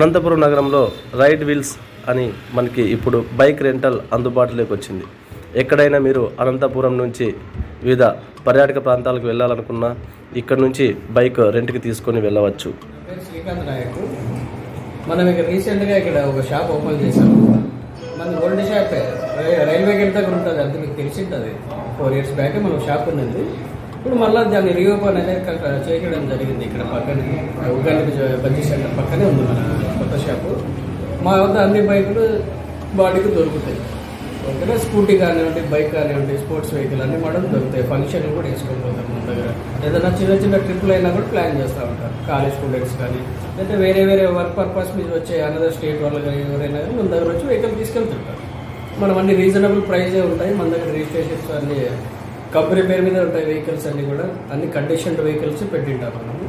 అనంతపురం నగరంలో ride wheels అని మనకి ఇప్పుడు బైక్ రెంటల్ అందుబాటులోకి వచ్చింది. ఎక్కడైనా మీరు అనంతపురం నుంచి వివిధ పర్యాటక ప్రాంతాలకు వెళ్ళాలనుకున్నా ఇక్కడ నుంచి బైక్ రెంట్కి తీసుకొని వెళ్ళవచ్చు. శ్రీకాంత్ నాయక్, మనం ఇక్కడ రీసెంట్గా ఇక్కడ ఒక షాప్ ఓపెన్ చేశాము. మన ఓల్డ్ షాప్ రైల్వే గేట్ దగ్గర ఉంటుంది, అంత మీకు తెలిసి ఉంటుంది. 4 years బ్యాక్ మనం షాప్ ఉన్నది. ఇప్పుడు మళ్ళీ దాన్ని రీఓపెన్ అనేది చేయడం జరిగింది. ఇక్కడ పక్కనే ఉగాది బజ్జీ సెంటర్ పక్కనే ఉంది మన కొత్త షాపు. మా వద్ద అన్ని బైకులు బాడీకి దొరుకుతాయి. ఓకేనా, స్కూటీ కానివ్వండి, బైక్ కానివ్వండి, స్పోర్ట్స్ వెహికల్ అన్ని మడం దొరుకుతాయి. ఫంక్షన్ కూడా వేసుకోకపోతారు మన దగ్గర. ఏదైనా చిన్న చిన్న ట్రిప్లు అయినా కూడా ప్లాన్ చేస్తూ ఉంటారు. కాలేజ్ స్టూడెంట్స్ కానీ, లేదంటే వేరే వర్క్ పర్పస్ మీద వచ్చే అనదర్ స్టేట్ వాళ్ళు కానీ ఎవరైనా కానీ మన దగ్గర వచ్చి వెహికల్ తీసుకెళ్తుంటారు. మనం అన్ని రీజనబుల్ ప్రైజే ఉంటాయి. మన దగ్గర రిజిస్ట్రేషన్స్ అన్ని కంపెనీ పేరు మీద ఉంటాయి. వెహికల్స్ అన్ని కూడా అన్ని కండిషన్డ్ వెహికల్స్ పెట్టింటాం మనము.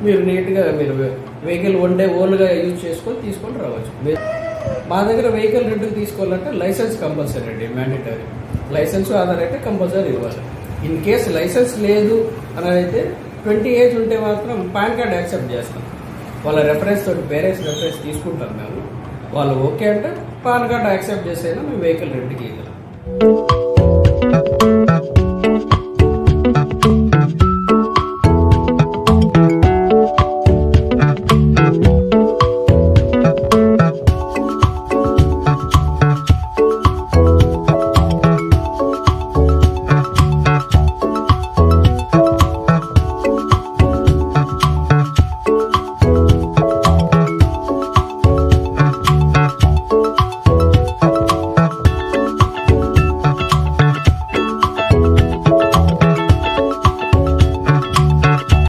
మీరు నీట్గా మీరు వెహికల్ వన్ డే ఓన్గా యూజ్ చేసుకొని తీసుకొని రావచ్చు. మా దగ్గర వెహికల్ రెంట్కి తీసుకోవాలంటే లైసెన్స్ కంపల్సరీ అండి, మ్యాండేటరీ. లైసెన్స్ ఆధార్ అయితే కంపల్సరీ ఇవ్వాలి. ఇన్ కేస్ లైసెన్స్ లేదు అని అయితే 20 ఏజ్ ఉంటే మాత్రం పాన్ కార్డ్ యాక్సెప్ట్ చేస్తాం. వాళ్ళ రెఫరెన్స్ తోటి పేరెంట్స్ రెఫరెన్స్ తీసుకుంటాం మేము. వాళ్ళు ఓకే అంటే పాన్ కార్డ్ యాక్సెప్ట్ చేసైనా మేము వెహికల్ రెంట్కి ఇవ్వగలం.